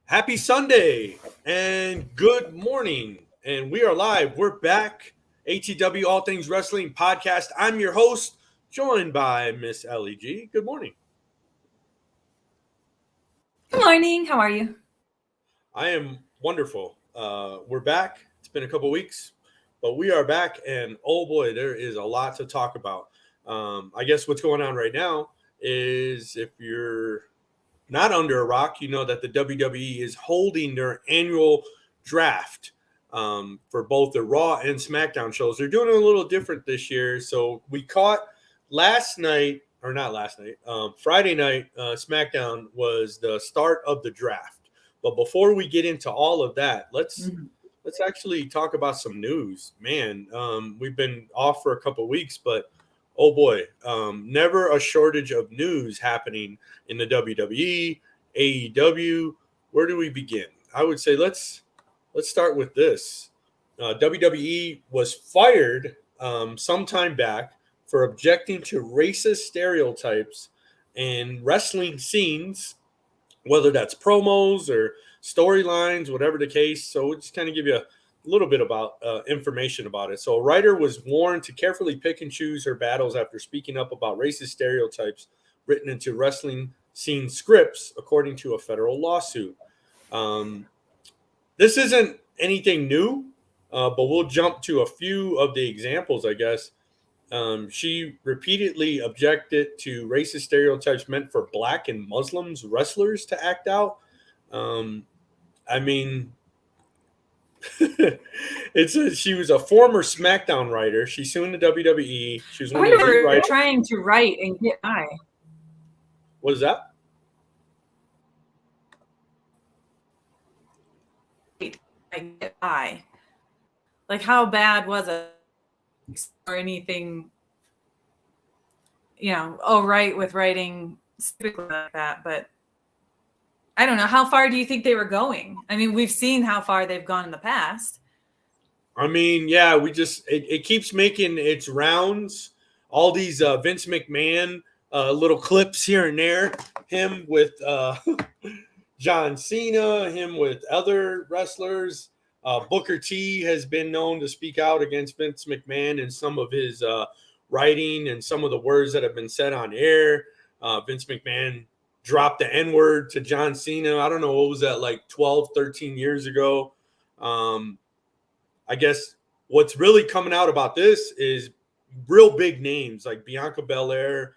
Happy Sunday and good morning. And we are live. We're back. ATW All Things Wrestling Podcast. I'm your host, joined by Miss Ellie G. Good morning. Good morning. How are you? I am wonderful. We're back. It's been a couple weeks, but we are back. And oh boy, there is a lot to talk about. I guess what's going on right now is if you're not under a rock, you know that the WWE is holding their annual draft for both the Raw and SmackDown shows. They're doing it a little different this year. So we caught last night, or not last night, Friday night, SmackDown was the start of the draft. But before we get into all of that, let's actually talk about some news. Man, we've been off for a couple weeks, but oh boy, never a shortage of news happening in the WWE, AEW. Where do we begin? I would say let's start with this. WWE was fired some time back for objecting to racist stereotypes in wrestling scenes, whether that's promos or storylines, whatever the case. So we'll just kind of give you a little bit about information about it. So a writer was warned to carefully pick and choose her battles after speaking up about racist stereotypes written into wrestling scene scripts, according to a federal lawsuit. Um, this isn't anything new, but we'll jump to a few of the examples, I guess. She repeatedly objected to racist stereotypes meant for black and Muslims wrestlers to act out. Um, I mean, she was a former SmackDown writer. She's suing the WWE. She was I one of wonder the if lead we're writers. trying to write and get by. What is that? Get by. Like, how bad was it? Or anything, all right with writing specifically like that. But I don't know. How far do you think they were going? I mean, we've seen how far they've gone in the past. I mean, yeah, it keeps making its rounds. All these Vince McMahon little clips here and there. Him with John Cena, him with other wrestlers. Booker T has been known to speak out against Vince McMahon and some of his writing and some of the words that have been said on air. Vince McMahon dropped the N-word to John Cena. I don't know, what was that, like 12, 13 years ago? I guess what's really coming out about this is real big names like Bianca Belair.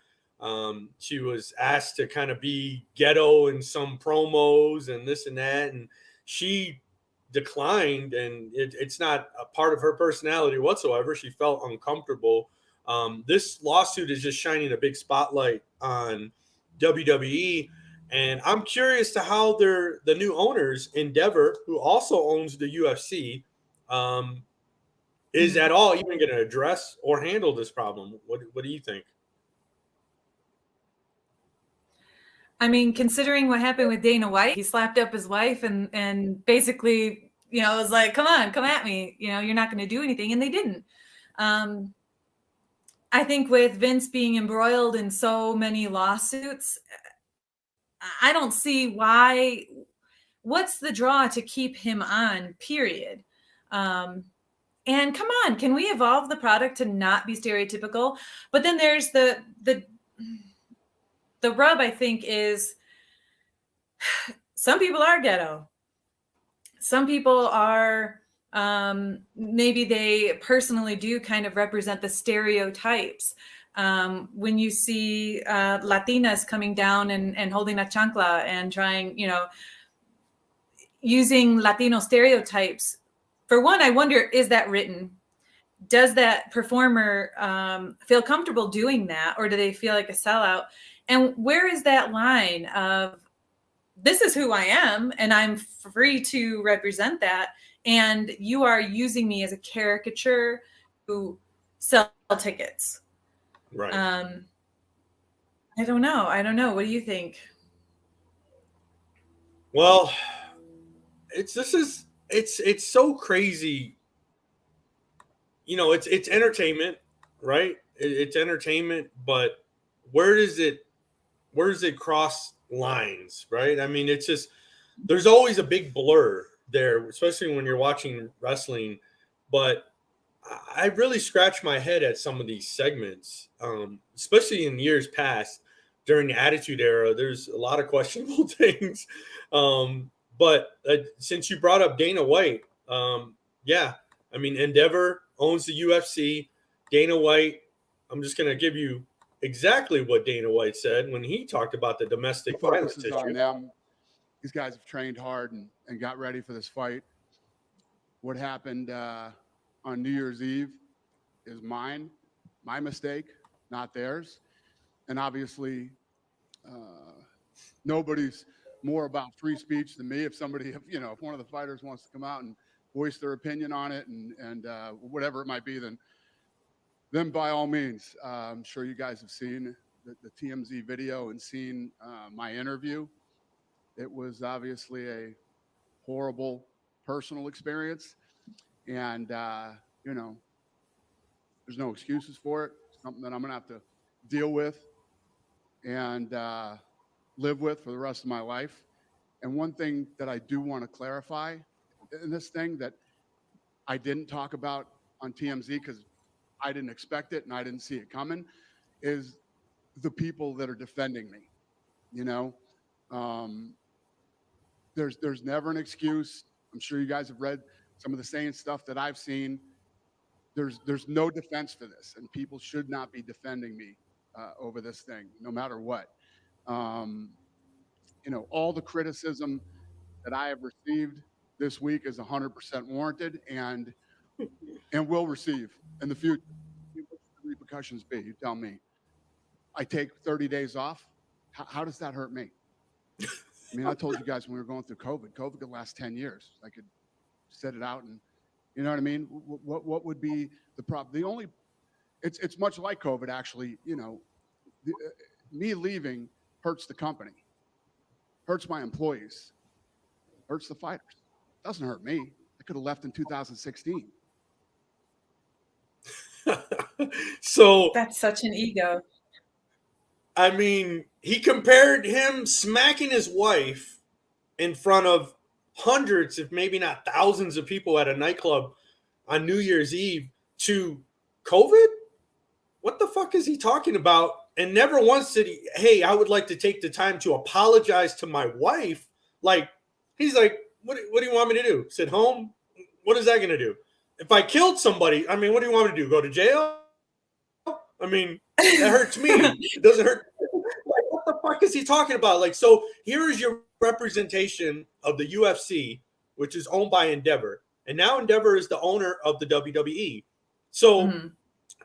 She was asked to kind of be ghetto in some promos and this and that, and she declined, and it's not a part of her personality whatsoever. She felt uncomfortable. This lawsuit is just shining a big spotlight on WWE, and I'm curious to how the new owners, Endeavor, who also owns the UFC, um, is at all even going to address or handle this problem. What do you think? I mean, considering what happened with Dana White, he slapped up his wife and basically, was like, come on, come at me. You're not going to do anything. And they didn't. I think with Vince being embroiled in so many lawsuits, I don't see what's the draw to keep him on, period. And come on, can we evolve the product to not be stereotypical? But then there's the rub, I think, is some people are ghetto. Some people are, maybe they personally do kind of represent the stereotypes. When you see Latinas coming down and holding a chancla and trying, using Latino stereotypes. For one, I wonder, is that written? Does that performer feel comfortable doing that, or do they feel like a sellout? And where is that line of, this is who I am, and I'm free to represent that, and you are using me as a caricature to sell tickets? Right. I don't know. What do you think? Well, it's so crazy. It's entertainment, right? It's entertainment, but where does it cross lines, right? I mean, it's just there's always a big blur there, especially when you're watching wrestling. But I really scratch my head at some of these segments, especially in years past during the Attitude Era. There's a lot of questionable things. But since you brought up Dana White, yeah, I mean, Endeavor owns the UFC. Dana White, I'm just going to give you exactly what Dana White said when he talked about the domestic violence Focuses issue. on them. These guys have trained hard and got ready for this fight. What happened on New Year's Eve is my mistake, not theirs. And obviously, nobody's more about free speech than me. If somebody, if one of the fighters wants to come out and voice their opinion on it and whatever it might be, then by all means. I'm sure you guys have seen the TMZ video and seen my interview. It was obviously a horrible personal experience. And, there's no excuses for it. It's something that I'm going to have to deal with and live with for the rest of my life. And one thing that I do want to clarify in this thing that I didn't talk about on TMZ because I didn't expect it and I didn't see it coming is the people that are defending me. There's never an excuse. I'm sure you guys have read some of the same stuff that I've seen. There's no defense for this, and people should not be defending me over this thing, no matter what. All the criticism that I have received this week is 100% warranted and will receive in the future. What should the repercussions be? You tell me. I take 30 days off. How does that hurt me? I mean, I told you guys when we were going through COVID could last 10 years. I could set it out and, you know what I mean? What would be the problem? It's much like COVID, actually. Me leaving hurts the company, hurts my employees, hurts the fighters. Doesn't hurt me. I could have left in 2016. So that's such an ego. I mean, he compared him smacking his wife in front of hundreds, if maybe not thousands of people at a nightclub on New Year's Eve to COVID? What the fuck is he talking about? And never once did he, hey, I would like to take the time to apologize to my wife. Like, he's like, what do you want me to do? Sit home? What is that going to do? If I killed somebody, I mean, what do you want me to do? Go to jail? I mean, that hurts me. It doesn't hurt. Like, what the fuck is he talking about? Like, so here is your representation of the UFC, which is owned by Endeavor. And now Endeavor is the owner of the WWE. So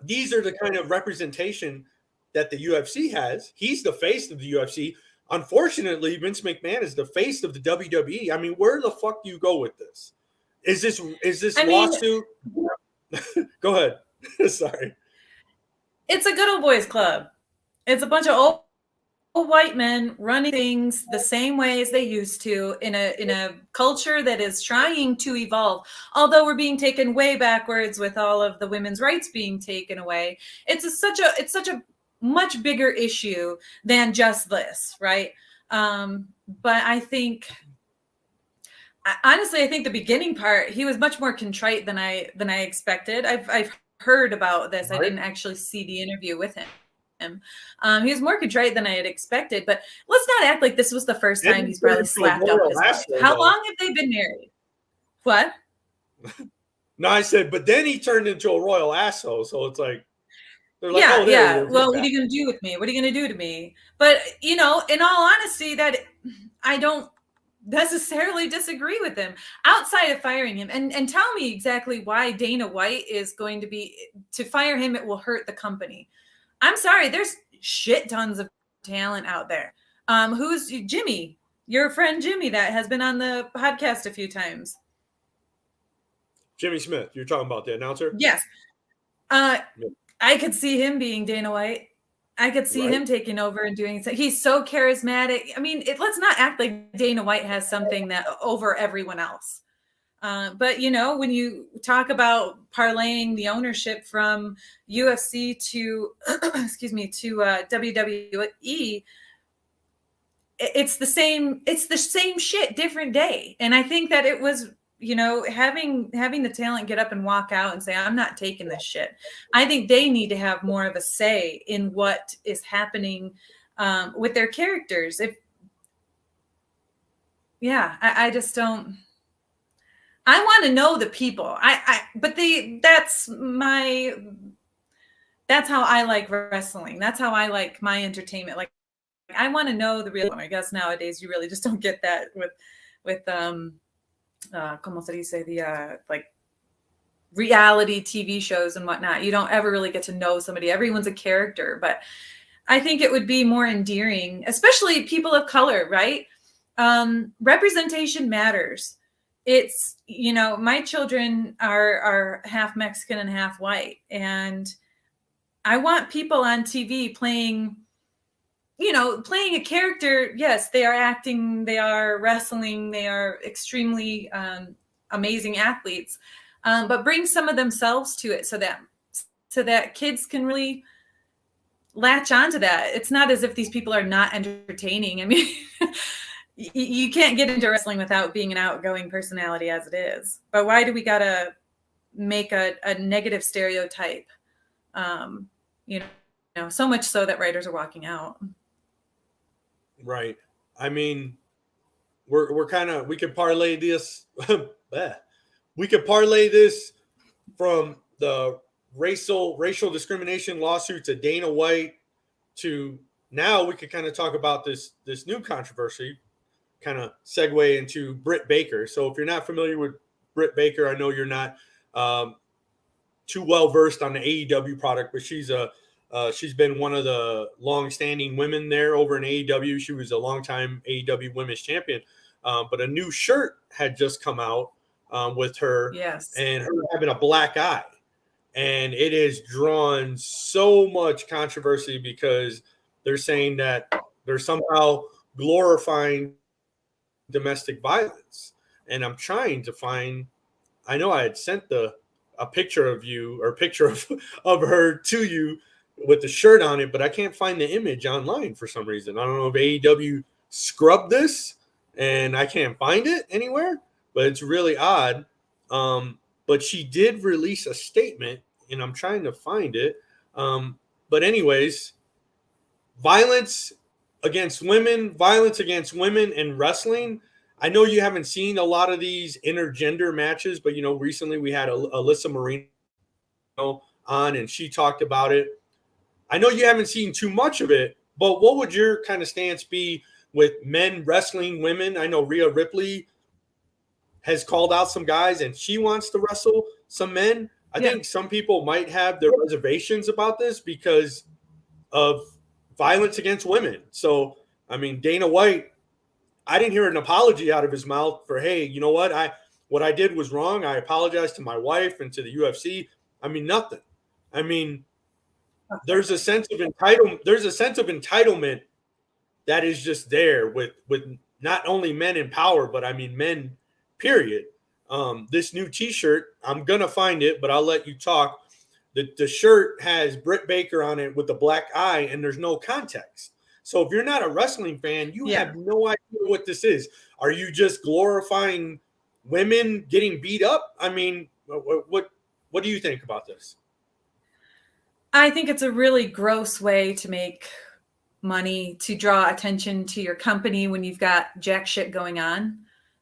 these are the kind of representation that the UFC has. He's the face of the UFC. Unfortunately, Vince McMahon is the face of the WWE. I mean, where the fuck do you go with this? Is this lawsuit? Go ahead. Sorry. It's a good old boys club. It's a bunch of old white men running things the same way as they used to in a culture that is trying to evolve. Although we're being taken way backwards with all of the women's rights being taken away, it's such a much bigger issue than just this, right? But I think, honestly, I think the beginning part, he was much more contrite than I expected. I've heard about this. Right. I didn't actually see the interview with him. He was more contrite than I had expected, but let's not act like this was the first time he's probably slapped up his wife. How long have they been married? What? No, I said, but then he turned into a royal asshole. So it's like, they're like, yeah, yeah. Well, what are you going to do with me? What are you going to do to me? But, in all honesty, that I don't necessarily disagree with him outside of firing him. And tell me exactly why Dana White is going to fire him. It will hurt the company. I'm sorry. There's shit tons of talent out there. Who's Jimmy? Your friend Jimmy that has been on the podcast a few times. Jimmy Smith. You're talking about the announcer? Yes. I could see him being Dana White. I could see him taking over and doing something. He's so charismatic. I mean, let's not act like Dana White has something that over everyone else. But, when you talk about parlaying the ownership from UFC to, to WWE, it's the same shit, different day. And I think that it was, having the talent get up and walk out and say, I'm not taking this shit. I think they need to have more of a say in what is happening with their characters. I just don't. I want to know the people. That's how I like wrestling. That's how I like my entertainment. Like, I want to know the real one. I guess nowadays you really just don't get that with como se dice, the like reality TV shows and whatnot. You don't ever really get to know somebody. Everyone's a character, but I think it would be more endearing, especially people of color, right? Representation matters. It's, my children are half Mexican and half white, and I want people on TV playing a character. Yes, they are acting, they are wrestling, they are extremely amazing athletes, but bring some of themselves to it so that kids can really latch onto that. It's not as if these people are not entertaining. I mean, you can't get into wrestling without being an outgoing personality as it is. But why do we gotta make a negative stereotype? So much so that writers are walking out. Right. I mean, we could parlay this. We could parlay this from the racial discrimination lawsuit to Dana White to now we could kind of talk about this new controversy, kind of segue into Britt Baker. So if you're not familiar with Britt Baker, I know you're not too well versed on the AEW product, but she's been one of the long-standing women there over in AEW. She was a longtime AEW Women's Champion, but a new shirt had just come out with her, yes, and her having a black eye, and it has drawn so much controversy because they're saying that they're somehow glorifying domestic violence. And I'm trying to find. I know I had sent a picture of you or a picture of her to you with the shirt on it, but I can't find the image online for some reason. I don't know if AEW scrubbed this and I can't find it anywhere, but it's really odd. But she did release a statement, and I'm trying to find it. But anyways, violence against women in wrestling. I know you haven't seen a lot of these intergender matches, but recently we had Alyssa Marino on, and she talked about it. I know you haven't seen too much of it, but what would your kind of stance be with men wrestling women? I know Rhea Ripley has called out some guys, and she wants to wrestle some men. I think some people might have their reservations about this because of violence against women. So, I mean, Dana White, I didn't hear an apology out of his mouth for, hey, you know what I did was wrong. I apologize to my wife and to the UFC. I mean, nothing. I mean, there's a sense of entitlement. There's a sense of entitlement that is just there with not only men in power, but I mean men, period. This new T-shirt, I'm gonna find it, but I'll let you talk. The shirt has Britt Baker on it with the black eye, and there's no context. So if you're not a wrestling fan, you have no idea what this is. Are you just glorifying women getting beat up? I mean, what do you think about this? I think it's a really gross way to make money, to draw attention to your company when you've got jack shit going on.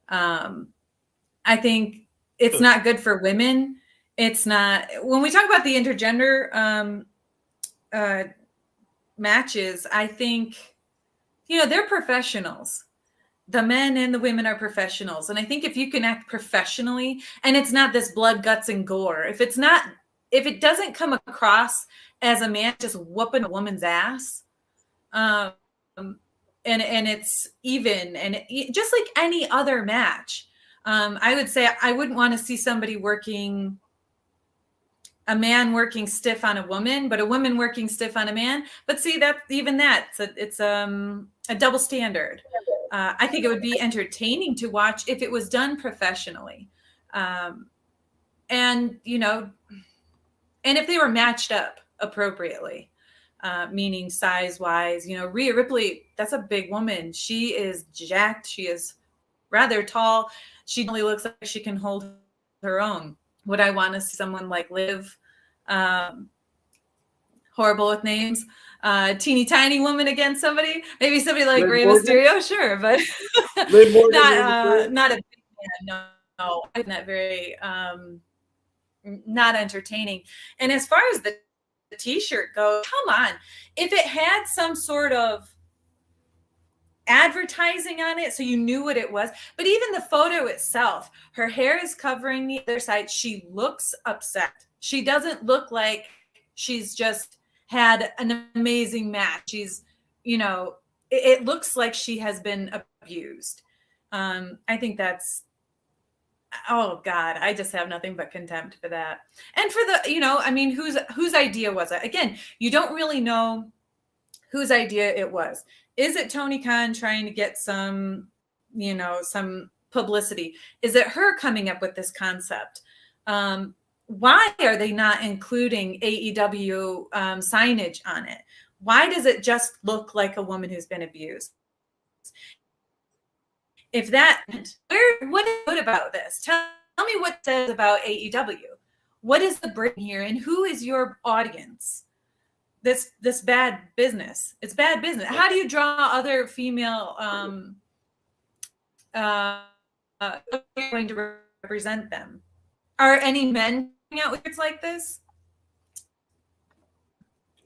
I think it's not good for women. It's not, when we talk about the intergender matches, I think, they're professionals. The men and the women are professionals. And I think if you can act professionally, and it's not this blood, guts, and gore, if it doesn't come across as a man just whooping a woman's ass, and it's even, and just like any other match, I would say I wouldn't want to see a man working stiff on a woman, but a woman working stiff on a man. But see, it's a double standard. I think it would be entertaining to watch if it was done professionally. And if they were matched up appropriately. meaning size-wise. Rhea Ripley, that's a big woman. She is jacked. She is rather tall. She only looks like she can hold her own. Would I want to see someone like Liv, horrible with names, teeny tiny woman against somebody? Maybe somebody like Rey Mysterio, sure, but not a big man. No, I'm not very not entertaining. And as far as the t-shirt goes, come on, if it had some sort of advertising on it so you knew what it was, but even the photo itself, her hair is covering the other side. She looks upset. She doesn't look like she's just had an amazing match. She's, it looks like she has been abused. I think that's, oh God, I just have nothing but contempt for that. And for the, whose idea was it? Again, you don't really know whose idea it was. Is it Tony Khan trying to get some publicity? Is it her coming up with this concept? Why are they not including AEW signage on it? Why does it just look like a woman who's been abused? If that, what is good about this? Tell me what it says about AEW. What is the bring here, and who is your audience? This bad business. It's bad business. How do you draw other female going to represent them? Are any men coming out with words like this?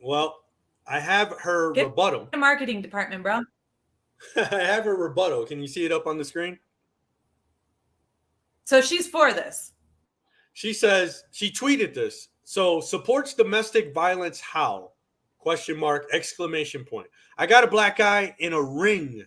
Well, I have her rebuttal. The marketing department, bro. I have her rebuttal. Can you see it up on the screen? So she's for this. She says, she tweeted this. So supports domestic violence how? ? Exclamation point. I got a black guy in a ring.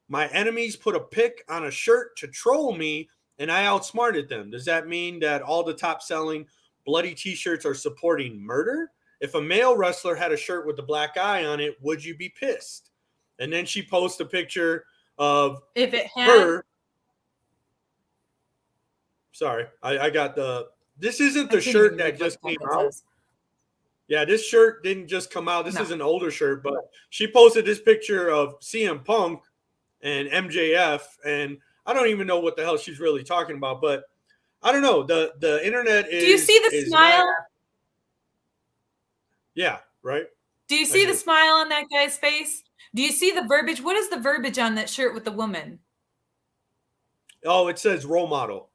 My enemies put a pic on a shirt to troll me, and I outsmarted them. Does that mean that all the top selling bloody t-shirts are supporting murder? If a male wrestler had a shirt with the black guy on it, would you be pissed? And then she posts a picture of if it had her. Sorry, I got this isn't the shirt that just came out. Yeah, this shirt didn't just come out. This is an older shirt, but she posted this picture of CM Punk and MJF, and I don't even know what the hell she's really talking about, but I don't know. The internet is. Do you see the smile? Yeah, right. Do you see the smile on that guy's face? Do you see the verbiage? What is the verbiage on that shirt with the woman? Oh, it says role model.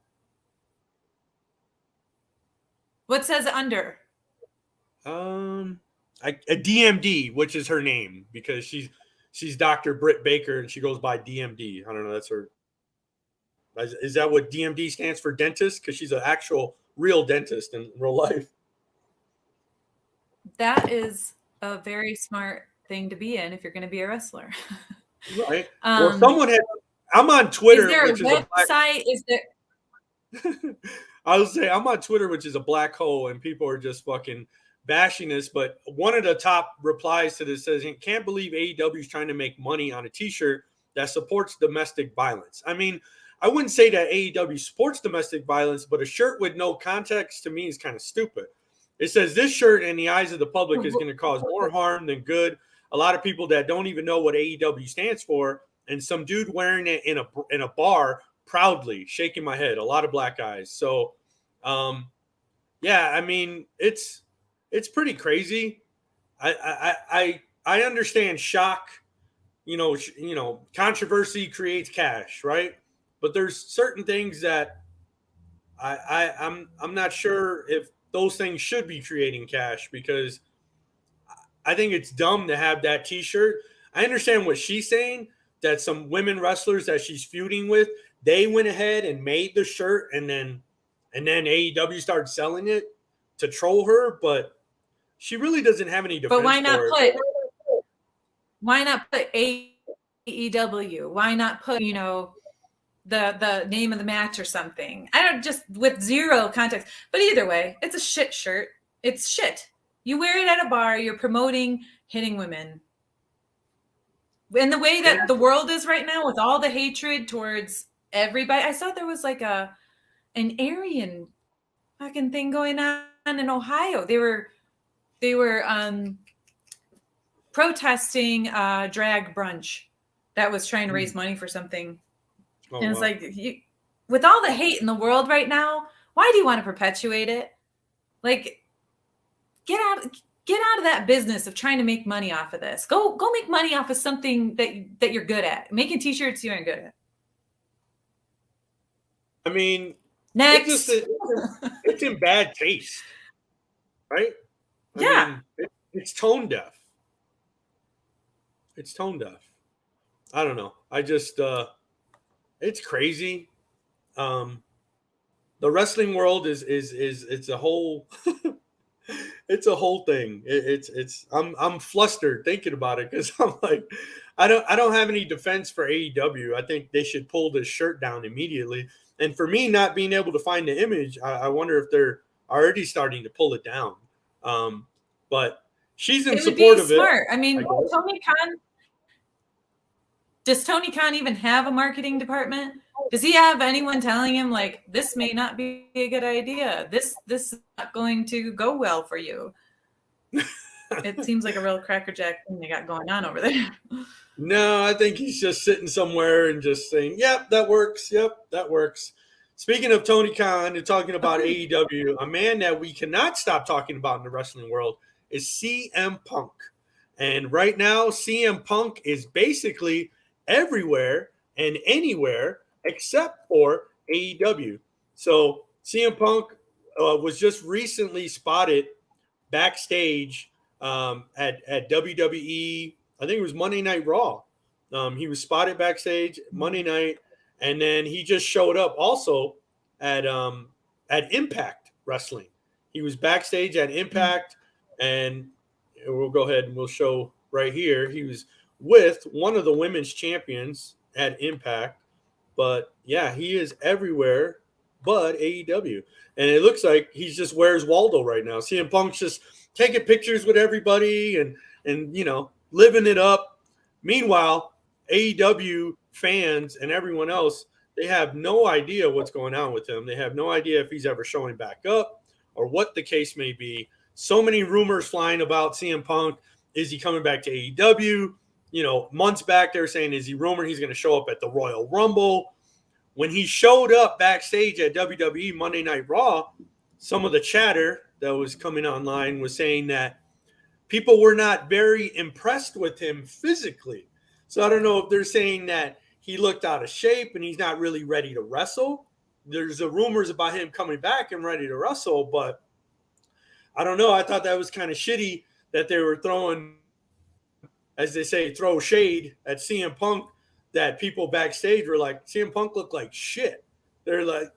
What says it under? A DMD, which is her name because she's Dr. Britt Baker and she goes by DMD. I don't know. That's her. Is that what DMD stands for? Dentist? Because she's an actual real dentist in real life. That is a very smart thing to be in if you're going to be a wrestler. Right. Well, someone had. I'm on Twitter. Is there a website? Is there? I would say I'm on Twitter, which is a black hole, and people are just fucking bashing this. But one of the top replies to this says, "Can't believe AEW is trying to make money on a T-shirt that supports domestic violence." I mean, I wouldn't say that AEW supports domestic violence, but a shirt with no context to me is kind of stupid. It says this shirt in the eyes of the public is going to cause more harm than good. A lot of people that don't even know what AEW stands for, and some dude wearing it in a bar proudly, shaking my head. A lot of black guys. So, yeah, I mean, it's pretty crazy. I understand shock. Controversy creates cash, right? But there's certain things that I'm not sure if those things should be creating cash, because I think it's dumb to have that T-shirt. I understand what she's saying, that some women wrestlers that she's feuding with, they went ahead and made the shirt, and then AEW started selling it to troll her, but she really doesn't have any defense. But why not put AEW? Why not put, the name of the match or something? I don't, just with zero context. But either way, it's a shit shirt. It's shit. You wear it at a bar, you're promoting hitting women. And the way that the world is right now, with all the hatred towards everybody, I saw there was like an Aryan fucking thing going on in Ohio. They were protesting drag brunch that was trying to raise money for something. Oh, and it's wow. like, with all the hate in the world right now, why do you want to perpetuate it? Like, get out of that business of trying to make money off of this. Go make money off of something that you're good at. Making t-shirts you aren't good at. I mean, Next. it's in bad taste, right? I mean, it's tone deaf. It's tone deaf. I don't know. I just, it's crazy. The wrestling world is it's a whole it's a whole thing. I'm flustered thinking about it because I'm like, I don't have any defense for AEW. I think they should pull this shirt down immediately. And for me, not being able to find the image, I wonder if they're already starting to pull it down. But she's in support of it. Smart. I mean, Tony Khan. Does Tony Khan even have a marketing department? Does he have anyone telling him, like, this may not be a good idea? This is not going to go well for you. It seems like a real crackerjack thing they got going on over there. No, I think he's just sitting somewhere and just saying, yep, that works. Yep, that works. Speaking of Tony Khan and talking about AEW, a man that we cannot stop talking about in the wrestling world is CM Punk. And right now, CM Punk is basically everywhere and anywhere except for AEW. So CM Punk was just recently spotted backstage at WWE. I think it was Monday Night Raw. He was spotted backstage Monday night, and then he just showed up also at Impact Wrestling. He was backstage at Impact, and we'll go ahead and we'll show right here. He was with one of the women's champions at Impact. But yeah, he is everywhere but AEW. And it looks like he's just Where's Waldo right now. CM Punk's just taking pictures with everybody and you know, living it up. Meanwhile, AEW fans and everyone else, they have no idea what's going on with him. They have no idea if he's ever showing back up or what the case may be. So many rumors flying about CM Punk. Is he coming back to AEW? You know, months back they were saying, is he rumored he's going to show up at the Royal Rumble? When he showed up backstage at WWE Monday Night Raw, some of the chatter that was coming online was saying that people were not very impressed with him physically. So I don't know if they're saying that he looked out of shape and he's not really ready to wrestle. There's rumors about him coming back and ready to wrestle, but I don't know. I thought that was kind of shitty that they were throwing, as they say, throw shade at CM Punk, that people backstage were like, CM Punk looked like shit. They're like,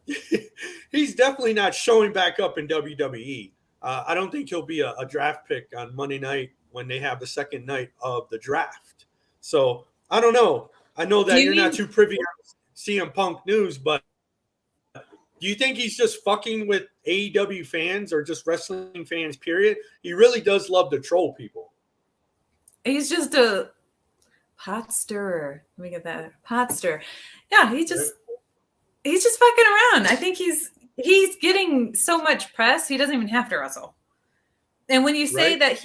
he's definitely not showing back up in WWE. I don't think he'll be a draft pick on Monday night when they have the second night of the draft. So I don't know. I know that you're not too privy to CM Punk news, but do you think he's just fucking with AEW fans or just wrestling fans, period? He really does love to troll people. He's just a pot stirrer. Let me get that. Pot stirrer. Yeah, he's just fucking around. I think he's getting so much press, he doesn't even have to wrestle. And when you say that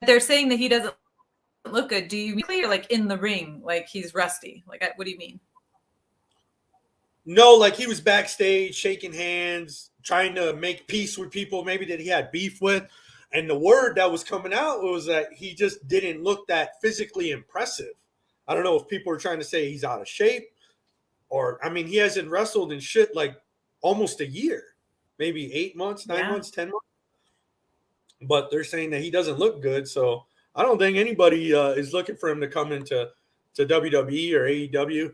they're saying that he doesn't look good, do you mean clear like in the ring, like he's rusty? Like, what do you mean? No, like he was backstage shaking hands, trying to make peace with people maybe that he had beef with. And the word that was coming out was that he just didn't look that physically impressive. I don't know if people are trying to say he's out of shape or, I mean, he hasn't wrestled in shit like almost a year, maybe 8 months, 9 months, 10 months. But they're saying that he doesn't look good. So I don't think anybody is looking for him to come into WWE or AEW.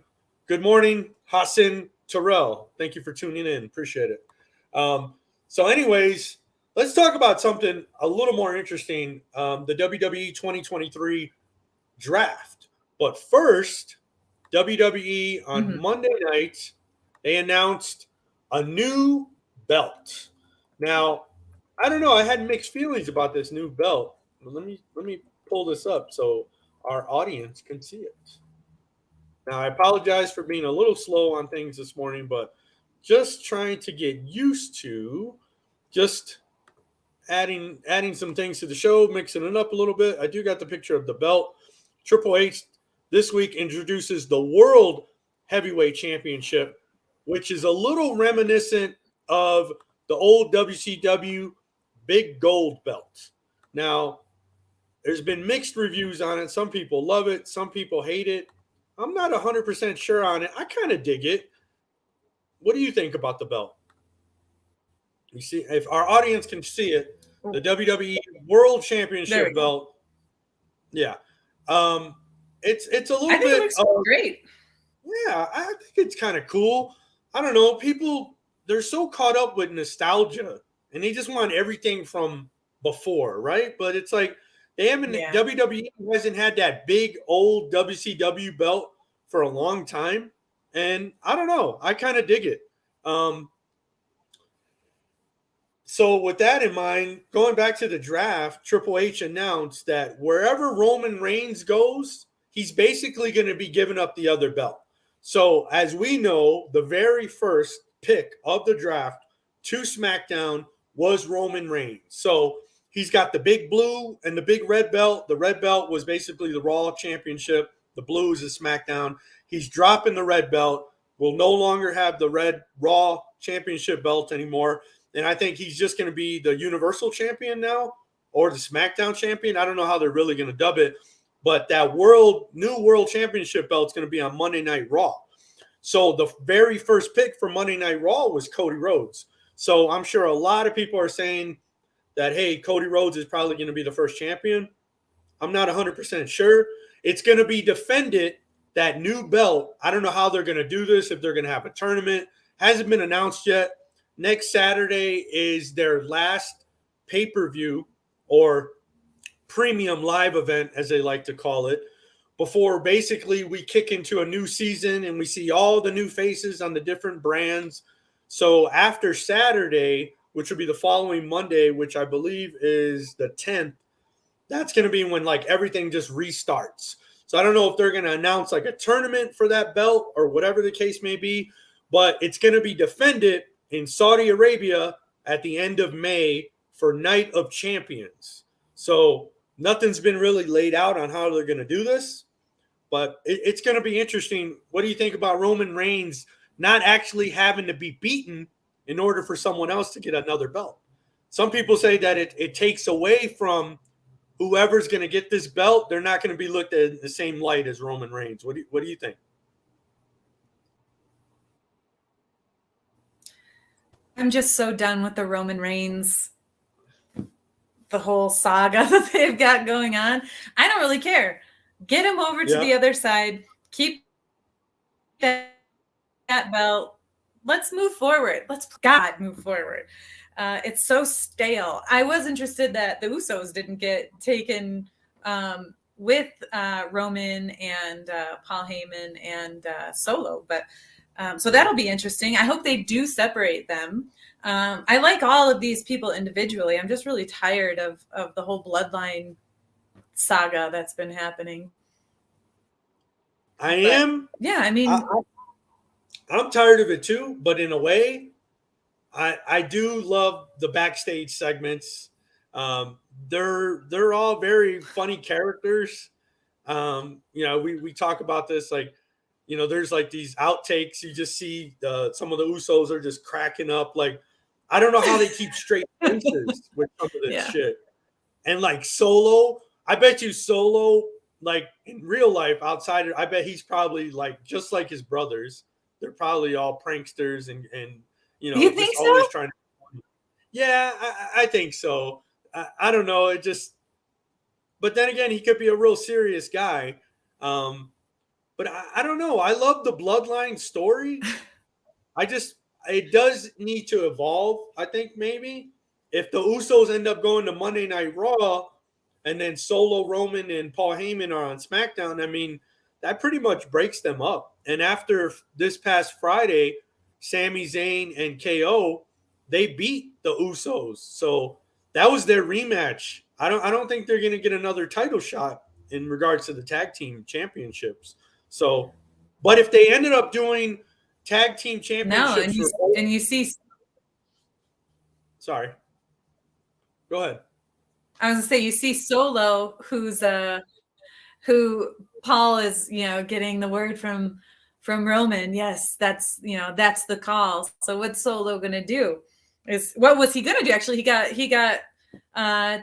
Good morning, Hassan Terrell. Thank you for tuning in. Appreciate it. So anyways, let's talk about something a little more interesting, the WWE 2023 draft. But first, WWE on Monday night, they announced a new belt. Now, I don't know. I had mixed feelings about this new belt. Let me pull this up so our audience can see it. Now, I apologize for being a little slow on things this morning, but just trying to get used to just adding some things to the show, mixing it up a little bit. I do got the picture of the belt. Triple H this week introduces the World Heavyweight Championship, which is a little reminiscent of the old WCW Big Gold belt. Now, there's been mixed reviews on it. Some people love it. Some people hate it. I'm not 100% sure on it. I kind of dig it. What do you think about the belt? You see, if our audience can see it, the WWE World Championship belt. Yeah. It's a little bit. It looks great. Yeah, I think it's kind of cool. I don't know. People, they're so caught up with nostalgia and they just want everything from before, right? But it's like WWE hasn't had that big old WCW belt for a long time. And I don't know. I kind of dig it. So with that in mind, going back to the draft, Triple H announced that wherever Roman Reigns goes, he's basically going to be giving up the other belt. So as we know, the very first pick of the draft to SmackDown was Roman Reigns. So he's got the big blue and the big red belt. The red belt was basically the Raw Championship. The blue is the SmackDown. He's dropping the red belt. Will no longer have the red Raw Championship belt anymore. And I think he's just going to be the Universal Champion now or the SmackDown Champion. I don't know how they're really going to dub it. But that new World Championship belt is going to be on Monday Night Raw. So the very first pick for Monday Night Raw was Cody Rhodes. So I'm sure a lot of people are saying that, hey, Cody Rhodes is probably going to be the first champion. I'm not 100% sure. It's going to be defended, that new belt. I don't know how they're going to do this, if they're going to have a tournament. Hasn't been announced yet. Next Saturday is their last pay-per-view or premium live event, as they like to call it, before basically we kick into a new season and we see all the new faces on the different brands. So after Saturday, which will be the following Monday, which I believe is the 10th, that's going to be when like everything just restarts. So I don't know if they're going to announce like a tournament for that belt or whatever the case may be, but it's going to be defended in Saudi Arabia at the end of May for Night of Champions. So nothing's been really laid out on how they're going to do this, but it's going to be interesting. What do you think about Roman Reigns not actually having to be beaten in order for someone else to get another belt? Some people say that it takes away from whoever's going to get this belt. They're not going to be looked at in the same light as Roman Reigns. What do you think? I'm just so done with the Roman Reigns, the whole saga that they've got going on. I don't really care. Get him over to the other side. Keep that belt. Let's move forward. Let's move forward. It's so stale. I was interested that the Usos didn't get taken with Roman and Paul Heyman and Solo, but so that'll be interesting. I hope they do separate them. I like all of these people individually. I'm just really tired of the whole bloodline saga that's been happening. Yeah, I mean, I'm tired of it too, but in a way, I do love the backstage segments. They're all very funny characters. We talk about this, like, there's like these outtakes. You just see some of the Usos are just cracking up. Like, I don't know how they keep straight faces with some of this shit. And like Solo, I bet you Solo, like in real life outside, I bet he's probably like just like his brothers. They're probably all pranksters and you think just so? always trying to. Yeah, I think so. I don't know. But then again, he could be a real serious guy. But I don't know. I love the bloodline story. It does need to evolve. I think maybe if the Usos end up going to Monday Night Raw and then Solo, Roman, and Paul Heyman are on SmackDown, I mean, that pretty much breaks them up. And after this past Friday, Sami Zayn and KO, they beat the Usos. So that was their rematch. I don't think they're going to get another title shot in regards to the tag team championships. So, but if they ended up doing tag team championships, and you see, sorry, Go ahead. I was gonna say, you see Solo, who Paul is, getting the word from Roman. Yes, that's the call. So what's Solo gonna do? What was he gonna do? Actually, he got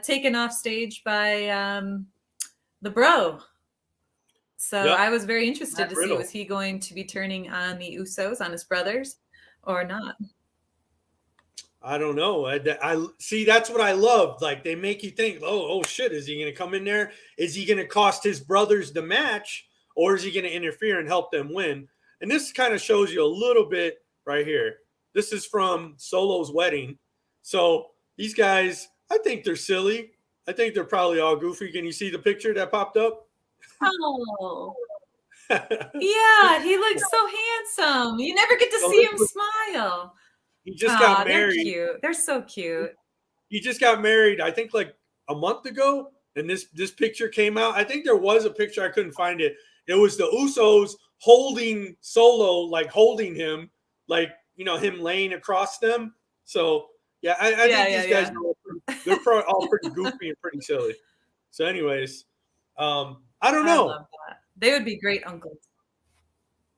taken off stage by the Bro. So Yep. I was very interested to see, Riddle. was he going to be turning on the Usos, on his brothers, or not? I don't know. I see. That's what I love. Like, they make you think, oh shit, is he going to come in there? Is he going to cost his brothers the match, or is he going to interfere and help them win? And this kind of shows you a little bit right here. This is from Solo's wedding. So these guys, I think they're silly. I think they're probably all goofy. Can you see the picture that popped up? Oh, yeah, he looks so handsome. You never get to So see this him was- smile. he just got They're married. cute. They're so cute. He just got married, I think, like a month ago, and this picture came out. I think there was a picture, I couldn't find it. It was the Usos holding Solo, like holding him, like, him laying across them. So yeah, I think these guys they're all pretty goofy and pretty silly. So anyways, I don't I know. love that. They would be great uncles.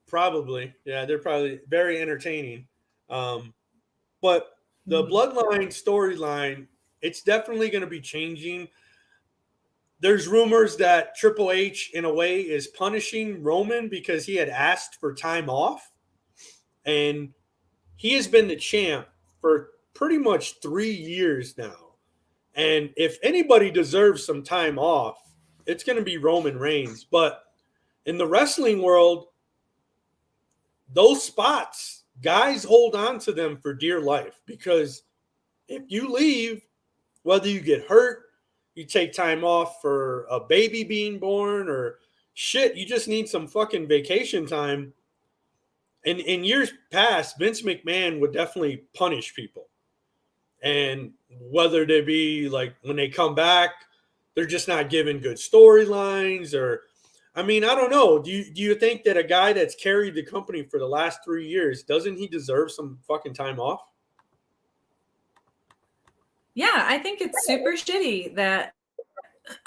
Probably, yeah, they're probably very entertaining. But the bloodline storyline, it's definitely going to be changing. There's rumors that Triple H, in a way, is punishing Roman because he had asked for time off. And he has been the champ for pretty much 3 years now. And if anybody deserves some time off, it's going to be Roman Reigns. But in the wrestling world, those spots, guys hold on to them for dear life, because if you leave, whether you get hurt, you take time off for a baby being born, or shit, you just need some fucking vacation time. And in years past, Vince McMahon would definitely punish people. And whether they be like, when they come back, they're just not given good storylines, or I mean, I don't know. Do you think that a guy that's carried the company for the last 3 years, doesn't he deserve some fucking time off? Yeah, I think it's super shitty that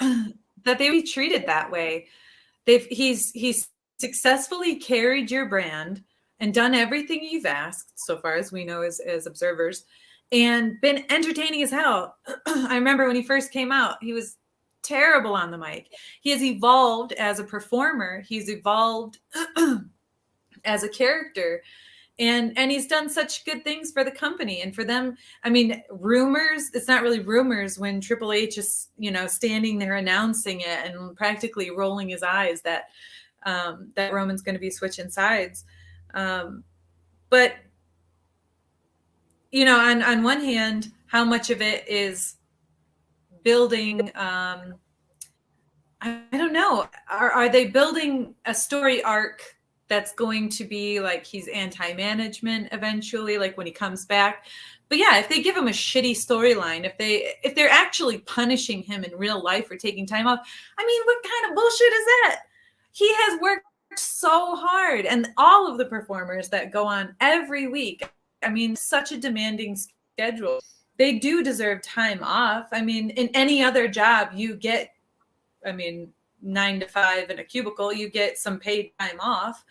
that they be treated that way. He's successfully carried your brand and done everything you've asked, so far as we know as observers, and been entertaining as hell. I remember when he first came out, he was terrible on the mic. He has evolved as a performer. He's evolved as a character. And he's done such good things for the company and for them. I mean, rumors, it's not really rumors when Triple H is, standing there announcing it and practically rolling his eyes that that Roman's going to be switching sides. But, on one hand, how much of it is building, I don't know. Are they building a story arc that's going to be like he's anti-management eventually, like when he comes back? But yeah, if they give him a shitty storyline, if they're actually punishing him in real life for taking time off, I mean, what kind of bullshit is that? He has worked so hard, and all of the performers that go on every week, I mean, such a demanding schedule. They do deserve time off. I mean, in any other job, you get, 9 to 5 in a cubicle, you get some paid time off.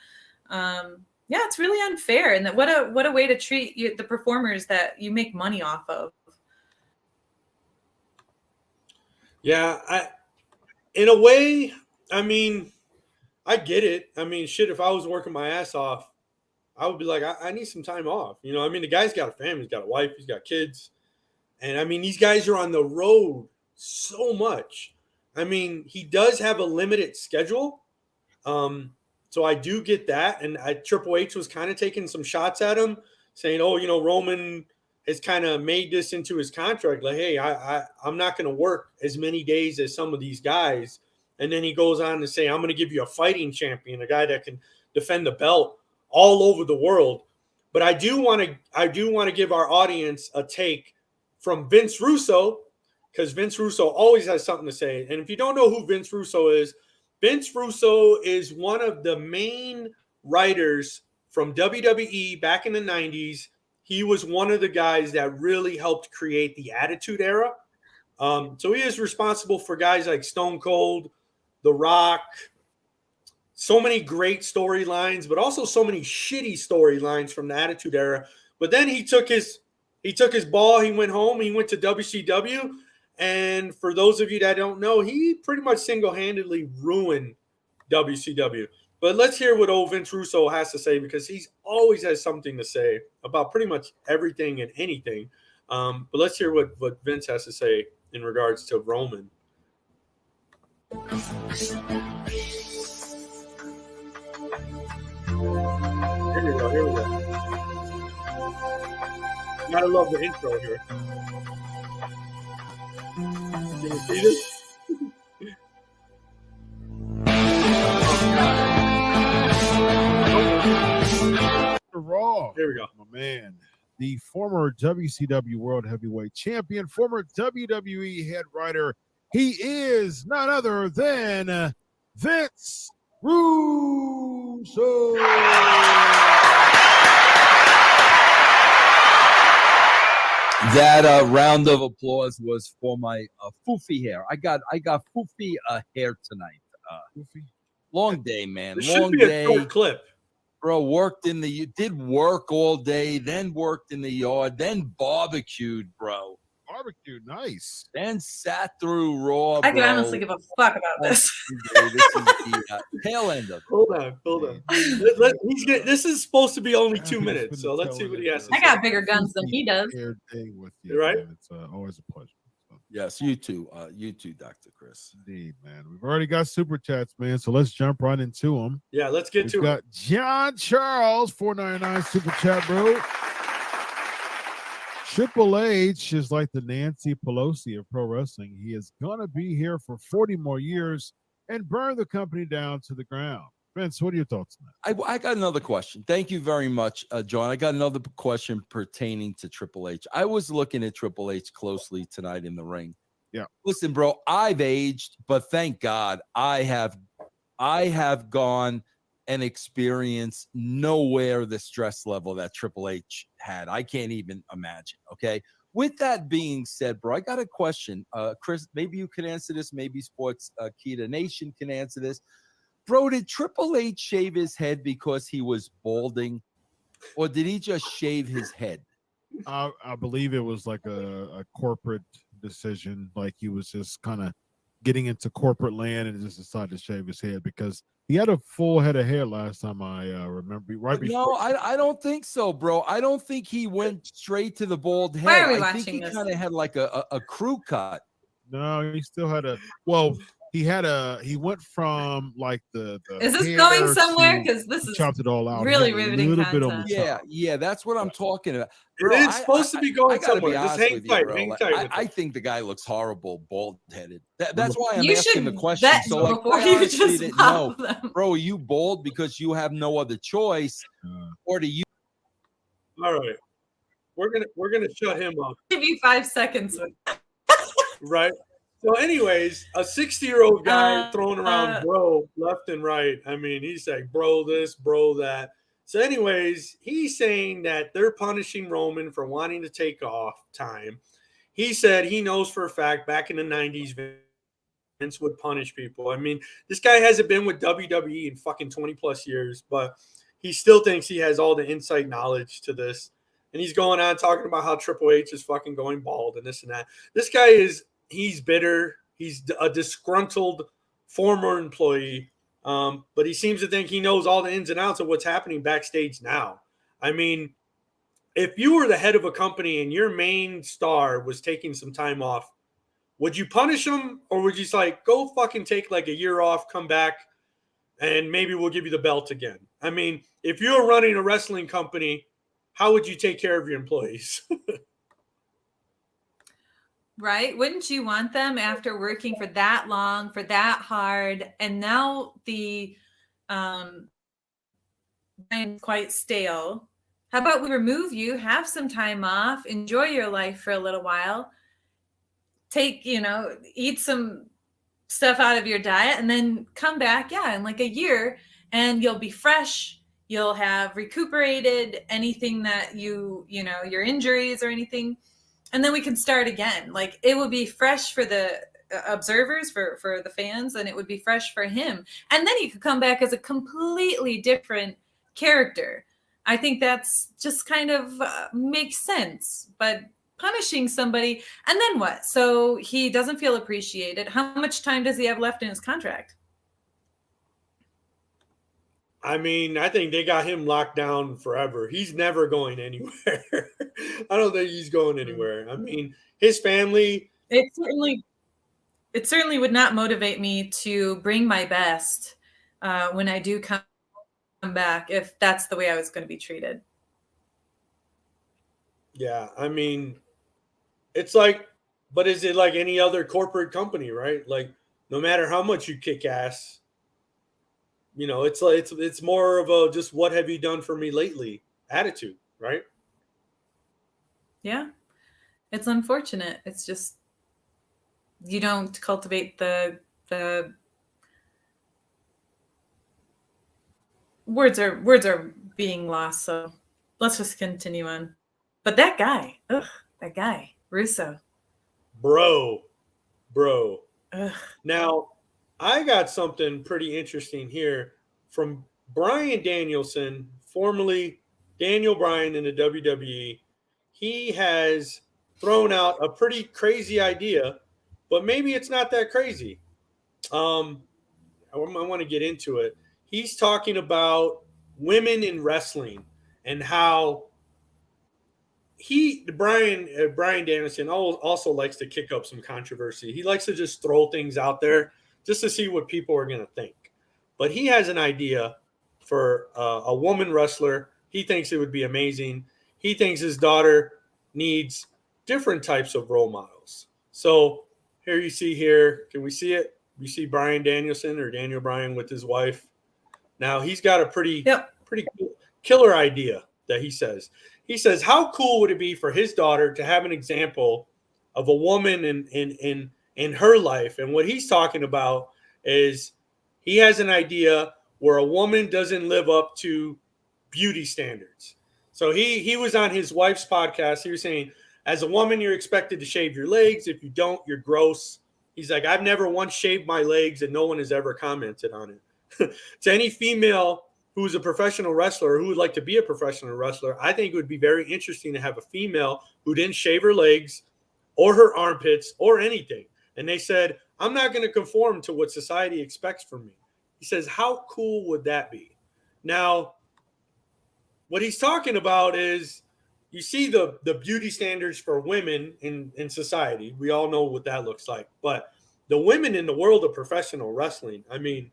Yeah, it's really unfair. And what a way to treat the performers that you make money off of. Yeah, in a way, I mean, I get it. I mean, shit, if I was working my ass off, I would be like, I need some time off. I mean, the guy's got a family, he's got a wife, he's got kids. And I mean, these guys are on the road so much. I mean, he does have a limited schedule. So I do get that. And Triple H was kind of taking some shots at him, saying, oh, Roman has kind of made this into his contract. Like, hey, I'm not going to work as many days as some of these guys. And then he goes on to say, I'm going to give you a fighting champion, a guy that can defend the belt all over the world. But I do want to give our audience a take from Vince Russo, because Vince Russo always has something to say. And if you don't know who Vince Russo is one of the main writers from WWE back in the 90s. He was one of the guys that really helped create the Attitude Era. So he is responsible for guys like Stone Cold, The Rock, so many great storylines, but also so many shitty storylines from the Attitude Era. But then he took his ball, he went home, he went to WCW, and for those of you that don't know, he pretty much single-handedly ruined WCW. But let's hear what old Vince Russo has to say, because he's always has something to say about pretty much everything and anything. But let's hear what Vince has to say in regards to Roman. Here we go. Gotta love the intro here. Can you see this? Raw. There we go. My man, the former WCW World Heavyweight Champion, former WWE head writer. He is none other than Vince Russo. That round of applause was for my foofy hair. I got foofy hair tonight. Long day, man. This Long should be a day. short clip. Bro, did work all day, then worked in the yard, then barbecued, bro. Barbecue, nice. Then sat through Raw, I bro. could honestly give a fuck about this. This is the tail end of it. Hold on. This is supposed to be only 2 minutes, so let's see what he has to I say. got bigger guns than he does. Day with you, You're right. man. It's always a pleasure. So, Yes, you too, Dr. Chris. indeed, man. We've already got super chats, man. So let's jump right into them. Yeah, let's get We've to it. got John Charles, 499 super chat, bro. Triple H is like the Nancy Pelosi of pro wrestling. He is gonna be here for 40 more years and burn the company down to the ground. Vince, what are your thoughts on that? I got another question. Thank you very much, John. I got another question pertaining to Triple H. I was looking at Triple H closely tonight in the ring. Yeah. Listen, bro, I've aged, but thank God I have gone and experienced nowhere the stress level that Triple H had. I can't even imagine. Okay. With that being said, bro, I got a question. Chris, maybe you can answer this. Maybe Sports Kita Nation can answer this. Bro, did Triple H shave his head because he was balding, or did he just shave his head? I believe it was like a corporate decision. Like he was just kind of getting into corporate land and just decided to shave his head because he had a full head of hair last time I remember. Right before. No, I don't think so, bro. I don't think he went straight to the bald head. Why are we I think watching he this? kind of had like a crew cut. No, he still had he went from like the Is this hair going somewhere? to- Because this he is chopped it all out. really He had a riveting little bit on the content. top. Yeah, that's what I'm talking about. It Bro, is supposed to be going gotta somewhere. be Just honest hang with you, tight. bro. Hang Like, tight with I it. think the guy looks horrible, bald-headed. That's why I'm You asking should the question. vet So, like, before I you honestly just didn't pop know. them. Bro, are you bald because you have no other choice, or do you? All right. We're gonna shut him up. Give you 5 seconds. Right. So, anyways, a 60-year-old guy throwing around bro left and right. I mean, he's like bro this, bro that. So, anyways, he's saying that they're punishing Roman for wanting to take off time. He said he knows for a fact back in the 90s, Vince would punish people. I mean, this guy hasn't been with WWE in fucking 20 plus years, but he still thinks he has all the insight knowledge to this. And he's going on talking about how Triple H is fucking going bald and this and that. This guy he's bitter. He's a disgruntled former employee. But he seems to think he knows all the ins and outs of what's happening backstage now. I mean, if you were the head of a company and your main star was taking some time off, would you punish him, or would you just like go fucking take like a year off, come back, and maybe we'll give you the belt again? I mean, if you're running a wrestling company, how would you take care of your employees? Right? Wouldn't you want them after working for that long, for that hard, and now the is quite stale? How about we remove you, have some time off, enjoy your life for a little while, eat some stuff out of your diet, and then come back, in like a year, and you'll be fresh. You'll have recuperated anything that your injuries or anything. and then we can start again. Like, it would be fresh for the observers, for the fans, and it would be fresh for him. And then he could come back as a completely different character. I think that's just kind of makes sense. But punishing somebody, and then what? So he doesn't feel appreciated. How much time does he have left in his contract? I mean, I think they got him locked down forever. He's never going anywhere. I don't think he's going anywhere. I mean, his family. It certainly would not motivate me to bring my best when I do come back, if that's the way I was going to be treated. Yeah, I mean, it's like, but is it like any other corporate company, right? Like, no matter how much you kick ass, you know, it's like it's more of a just what have you done for me lately attitude, right? Yeah, it's unfortunate. It's just you don't cultivate the words are being lost. So let's just continue on. But that guy, Russo, Bro. ugh. Now, I got something pretty interesting here from Bryan Danielson, formerly Daniel Bryan in the WWE. He has thrown out a pretty crazy idea, but maybe it's not that crazy. I want to get into it. He's talking about women in wrestling and how Bryan Danielson also likes to kick up some controversy. He likes to just throw things out there just to see what people are going to think. But he has an idea for a woman wrestler. He thinks it would be amazing. He thinks his daughter needs different types of role models. So here you see here, can we see it? You see Bryan Danielson or Daniel Bryan with his wife. Now he's got a pretty killer idea that he says. He says, how cool would it be for his daughter to have an example of a woman in her life? And what he's talking about is he has an idea where a woman doesn't live up to beauty standards. So he was on his wife's podcast. He was saying, as a woman, you're expected to shave your legs. If you don't, you're gross. He's like, I've never once shaved my legs and no one has ever commented on it. To any female who's a professional wrestler or who would like to be a professional wrestler, I think it would be very interesting to have a female who didn't shave her legs or her armpits or anything. And they said, I'm not going to conform to what society expects from me. He says, how cool would that be? Now, what he's talking about is, you see the beauty standards for women in society. We all know what that looks like. But the women in the world of professional wrestling, I mean,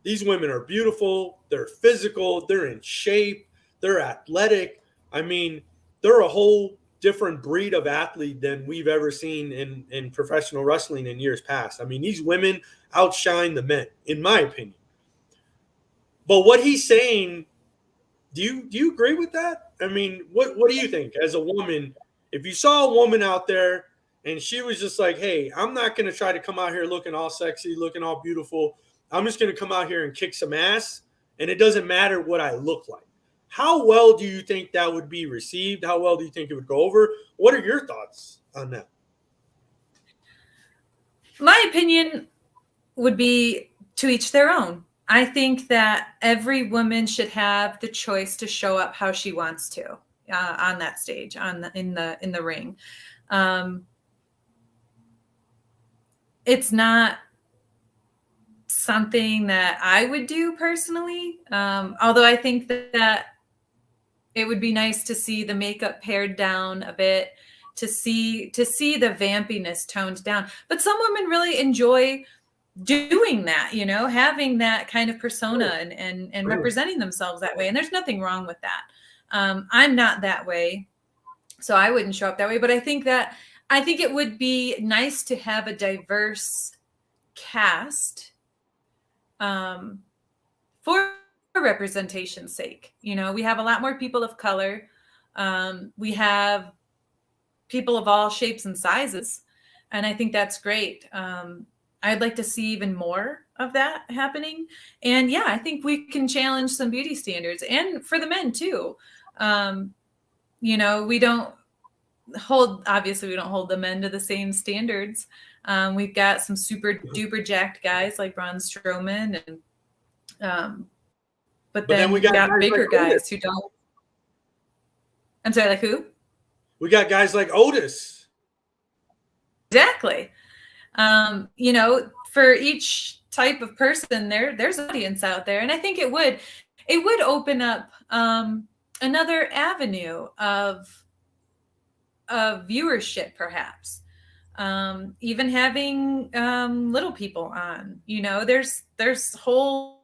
these women are beautiful. They're physical. They're in shape. They're athletic. I mean, they're a whole different breed of athlete than we've ever seen in professional wrestling in years past. I mean, these women outshine the men, in my opinion. But what he's saying, do you agree with that? I mean, what do you think as a woman? If you saw a woman out there and she was just like, hey, I'm not going to try to come out here looking all sexy, looking all beautiful. I'm just going to come out here and kick some ass, and it doesn't matter what I look like. How well do you think that would be received? How well do you think it would go over? What are your thoughts on that? My opinion would be to each their own. I think that every woman should have the choice to show up how she wants to on that stage, in the ring. It's not something that I would do personally, although I think that it would be nice to see the makeup pared down a bit, to see the vampiness toned down. But some women really enjoy doing that, you know, having that kind of persona and representing themselves that way. And there's nothing wrong with that. I'm not that way, so I wouldn't show up that way. But I think it would be nice to have a diverse cast for representation's sake. You know, we have a lot more people of color. We have people of all shapes and sizes. And I think that's great. I'd like to see even more of that happening. And yeah, I think we can challenge some beauty standards, and for the men too. You know, obviously we don't hold the men to the same standards. We've got some super duper jacked guys like Braun Strowman, and but then we got bigger guys who don't. I'm sorry, like who? We got guys like Otis. Exactly. You know, for each type of person, there's an audience out there, and I think it would open up another avenue of viewership, perhaps. Even having little people on. You know, there's whole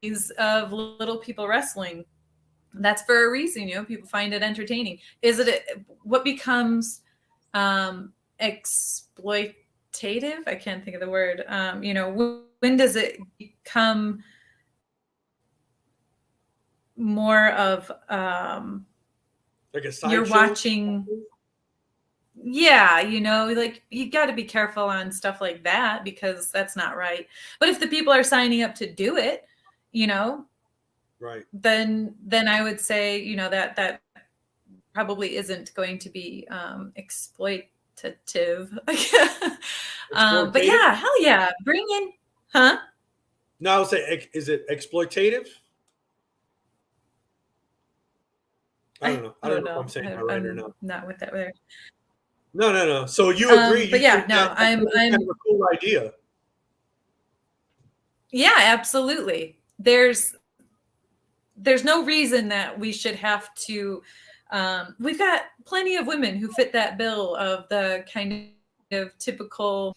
these of little people wrestling. That's for a reason. You know, people find it entertaining. Is it what becomes exploitative? I can't think of the word. You know, when does it become more of like a side you're show? watching? Yeah, you know, like you got to be careful on stuff like that because that's not right. But if the people are signing up to do it, you know, right, then I would say, you know, that probably isn't going to be exploitative. But yeah, hell yeah, bring in, huh? No, I would say, is it exploitative? I don't know. I don't know if I'm saying that right or not. Not with that there. No. So you agree? But you yeah, no, I'm kind of a cool idea. Yeah, absolutely. There's no reason that we should have to. We've got plenty of women who fit that bill of the kind of typical,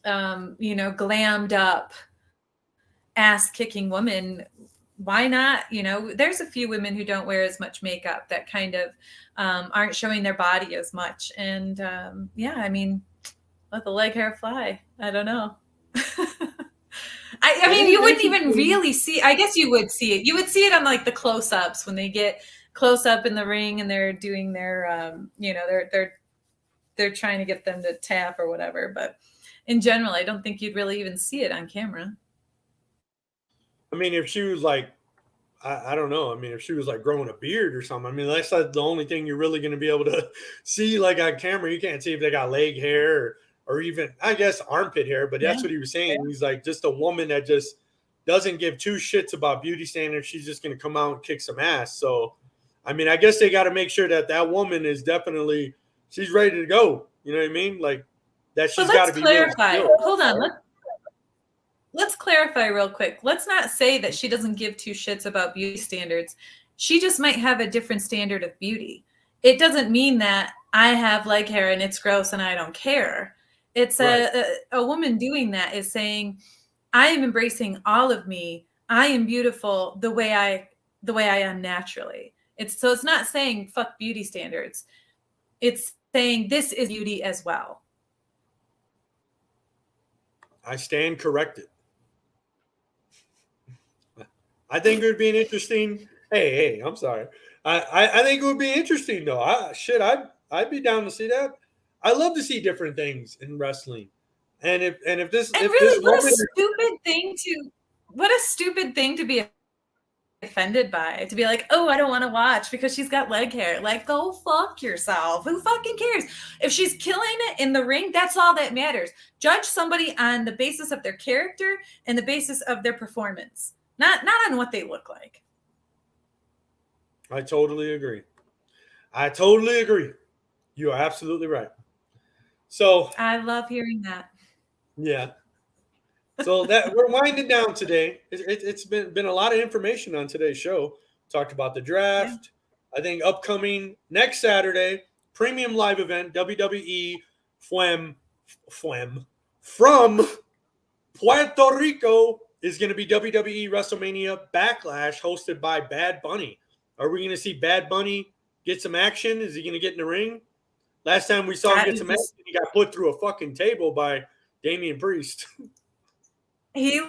you know, glammed up, ass kicking woman. Why not? You know, there's a few women who don't wear as much makeup that kind of aren't showing their body as much. And yeah, I mean, let the leg hair fly. I don't know. I mean, you wouldn't even really see. I guess you would see it. You would see it on like the close-ups when they get close up in the ring and they're doing their, you know, they're trying to get them to tap or whatever. But in general, I don't think you'd really even see it on camera. I mean, if she was like, I don't know. I mean, if she was like growing a beard or something, I mean, that's like the only thing you're really going to be able to see like on camera. You can't see if they got leg hair or even, I guess, armpit hair. But that's what he was saying. Yeah. He's like, just a woman that just doesn't give two shits about beauty standards. She's just going to come out and kick some ass. So, I mean, I guess they got to make sure that that woman is definitely, she's ready to go. You know what I mean? Like that she's got to be. Clarify. Hold on. Let's clarify real quick. Let's not say that she doesn't give two shits about beauty standards. She just might have a different standard of beauty. It doesn't mean that I have leg hair and it's gross and I don't care. It's right. A woman doing that is saying, I am embracing all of me. I am beautiful the way I am naturally. It's not saying fuck beauty standards. It's saying this is beauty as well. I stand corrected. I think it would be an interesting. Hey, I'm sorry. I think it would be interesting though. I'd be down to see that. I love to see different things in wrestling, and if this and if really this what a stupid thing to be offended by, to be like, oh, I don't want to watch because she's got leg hair. Like, go fuck yourself. Who fucking cares? If she's killing it in the ring, that's all that matters. Judge somebody on the basis of their character and the basis of their performance. Not on what they look like. I totally agree. You are absolutely right. So I love hearing that. Yeah. So that we're winding down today. It's been a lot of information on today's show. Talked about the draft. Yeah. I think upcoming next Saturday, premium live event, WWE from Puerto Rico is going to be WWE WrestleMania Backlash hosted by Bad Bunny. Are we going to see Bad Bunny get some action? Is he going to get in the ring? Last time we saw him get some action, he got put through a fucking table by Damian Priest. He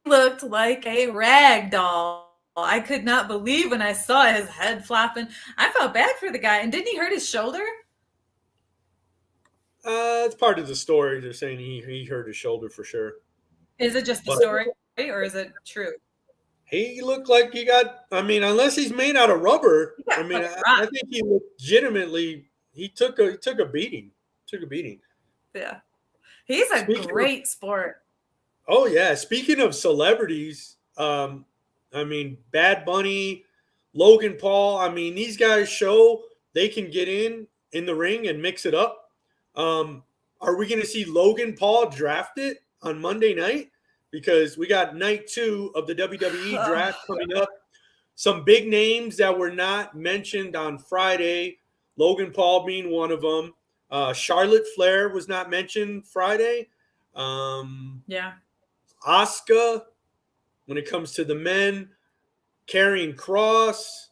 looked like a rag doll. I could not believe when I saw his head flopping. I felt bad for the guy. And didn't he hurt his shoulder? It's part of the story. They're saying he hurt his shoulder for sure. Is it just the story or is it true? He looked like he got, I mean, unless he's made out of rubber, I mean, I think he he took a beating. Took a beating. Yeah. He's a Speaking of- great sport. Oh yeah. Speaking of celebrities, I mean Bad Bunny, Logan Paul. I mean these guys show they can get in the ring and mix it up. Are we going to see Logan Paul drafted on Monday night? Because we got night 2 of the WWE draft coming up. Some big names that were not mentioned on Friday. Logan Paul being one of them. Charlotte Flair was not mentioned Friday. Yeah. Asuka, when it comes to the men, Karrion Kross.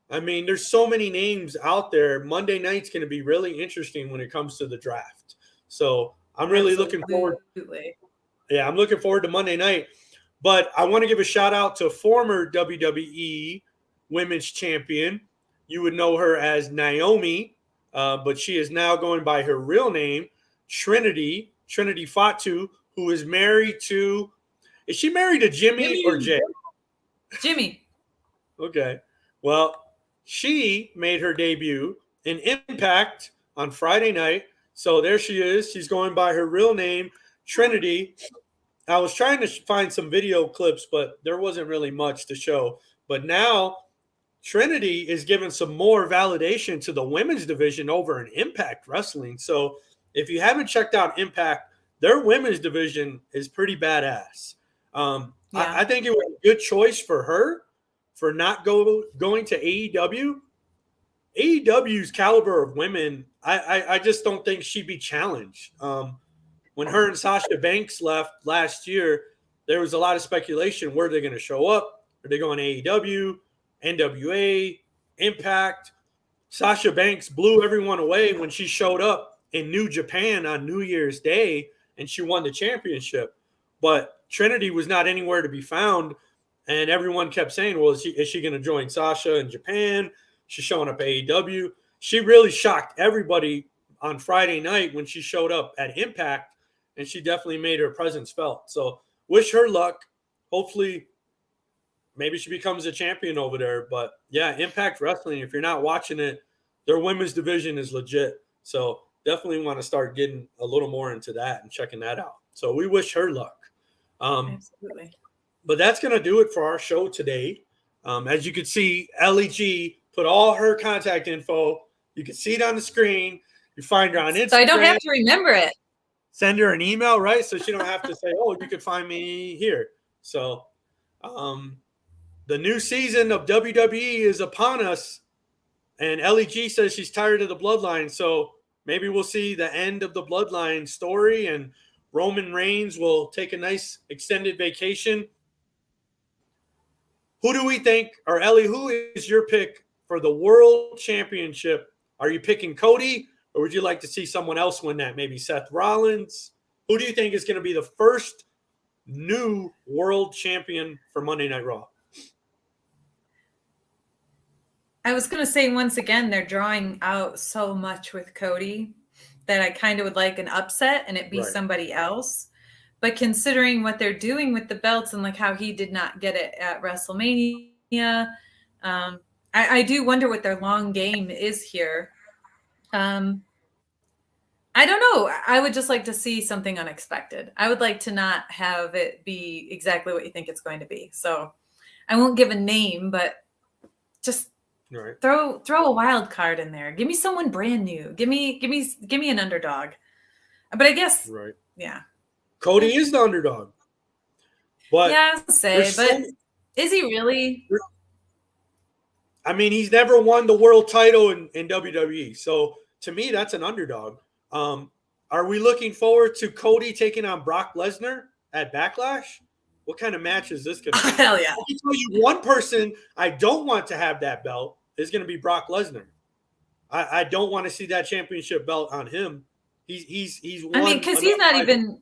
I mean, there's so many names out there. Monday night's going to be really interesting when it comes to the draft. So I'm really looking forward. Yeah, I'm looking forward to Monday night. But I want to give a shout out to former WWE Women's Champion. You would know her as Naomi, but she is now going by her real name, Trinity Fatu, who is married to. Is she married to Jimmy or Jay? Jimmy. Okay. Well, she made her debut in Impact on Friday night. So there she is. She's going by her real name, Trinity. I was trying to find some video clips, but there wasn't really much to show. But now Trinity is giving some more validation to the women's division over in Impact Wrestling. So if you haven't checked out Impact, their women's division is pretty badass. I think it was a good choice for her for not going to AEW. AEW's caliber of women, I just don't think she'd be challenged. When her and Sasha Banks left last year, there was a lot of speculation. Where are they going to show up? Are they going AEW, NWA, Impact? Sasha Banks blew everyone away when she showed up in New Japan on New Year's Day and she won the championship. But Trinity was not anywhere to be found. And everyone kept saying, well, is she going to join Sasha in Japan? She's showing up at AEW. She really shocked everybody on Friday night when she showed up at Impact. And she definitely made her presence felt. So wish her luck. Hopefully, maybe she becomes a champion over there. But yeah, Impact Wrestling, if you're not watching it, their women's division is legit. So definitely want to start getting a little more into that and checking that out. So we wish her luck. Absolutely. But that's going to do it for our show today. As you can see, LEG put all her contact info. You can see it on the screen. You find her on Instagram. So I don't have to remember it. Send her an email, right? So she don't have to say, oh, you can find me here. So the new season of WWE is upon us. And LEG says she's tired of the bloodline. So maybe we'll see the end of the bloodline story and Roman Reigns will take a nice extended vacation. Who do we think, or Ellie, who is your pick for the World Championship? Are you picking Cody, or would you like to see someone else win that? Maybe Seth Rollins? Who do you think is going to be the first new world champion for Monday Night Raw? I was going to say, once again, they're drawing out so much with Cody that I kind of would like an upset and it be somebody else. But considering what they're doing with the belts and like how he did not get it at WrestleMania, I do wonder what their long game is here. I don't know. I would just like to see something unexpected. I would like to not have it be exactly what you think it's going to be. So I won't give a name, but just throw a wild card in there. Give me someone brand new. Give me an underdog. But I guess yeah. Cody is the underdog. But yeah, I was say, but is he really? I mean, he's never won the world title in WWE. So to me, that's an underdog. Are we looking forward to Cody taking on Brock Lesnar at Backlash? What kind of match is this going to be? Hell yeah. I can tell you one person I don't want to have that belt is going to be Brock Lesnar. I don't want to see that championship belt on him. He's won. I mean, because he's not even.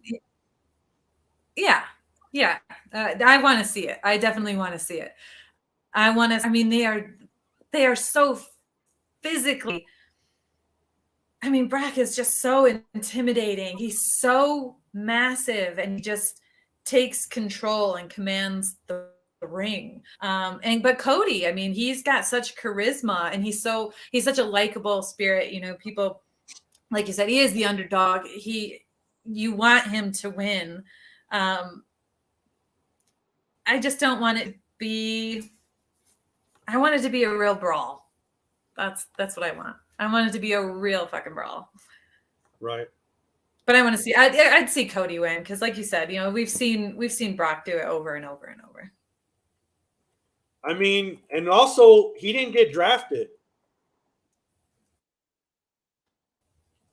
Yeah. I want to see it. I definitely want to see it. I mean, they are so physically. I mean, Brock is just so intimidating. He's so massive and he just takes control and commands the ring. But Cody, I mean, he's got such charisma, and he's such a likable spirit. You know, people, like you said, he is the underdog. You want him to win. I just don't want it to be. I want it to be a real brawl. That's what I want. I want it to be a real fucking brawl. Right. But I want to see. I'd see Cody win because, like you said, you know, we've seen Brock do it over and over and over. I mean, and also he didn't get drafted.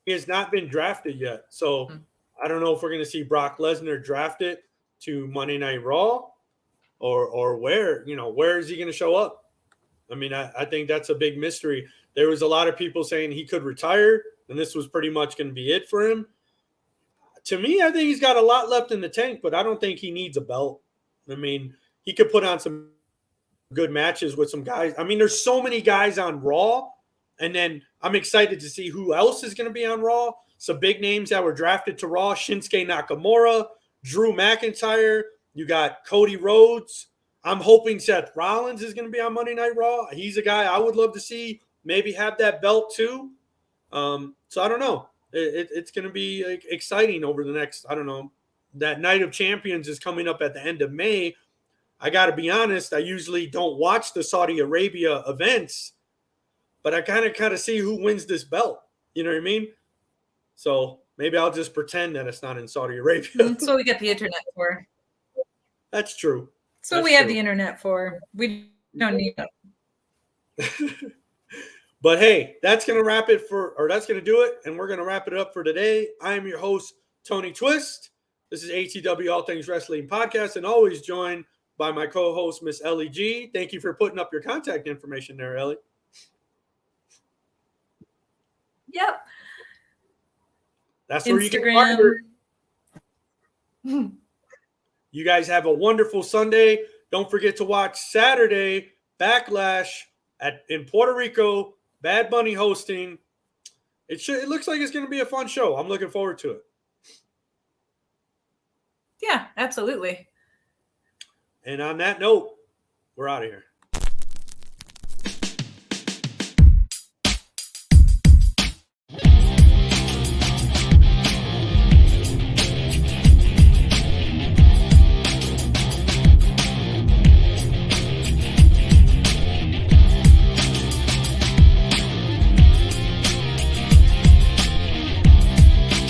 He has not been drafted yet. So I don't know if we're going to see Brock Lesnar drafted to Monday Night Raw or where is he going to show up? I mean, I think that's a big mystery. There was a lot of people saying he could retire, and this was pretty much going to be it for him. To me, I think he's got a lot left in the tank, but I don't think he needs a belt. I mean, he could put on some good matches with some guys. I mean, there's so many guys on Raw, and then I'm excited to see who else is going to be on Raw. Some big names that were drafted to Raw: Shinsuke Nakamura, Drew McIntyre. You got Cody Rhodes. I'm hoping Seth Rollins is going to be on Monday Night Raw. He's a guy I would love to see maybe have that belt too. So I don't know. It's going to be exciting over the next, I don't know. That Night of Champions is coming up at the end of May. I got to be honest, I usually don't watch the Saudi Arabia events, but I kind of see who wins this belt. You know what I mean? So maybe I'll just pretend that it's not in Saudi Arabia. That's what we get the internet for. That's true. So we have the internet for. We don't need it. But hey, that's going to do it. And we're going to wrap it up for today. I am your host, Tony Twist. This is ATW All Things Wrestling Podcast, and always joined by my co-host, Miss Ellie G. Thank you for putting up your contact information there, Ellie. Yep. That's where you can find her. You guys have a wonderful Sunday. Don't forget to watch Saturday Backlash in Puerto Rico. Bad Bunny hosting. It looks like it's going to be a fun show. I'm looking forward to it. Yeah, absolutely. And on that note, we're out of here.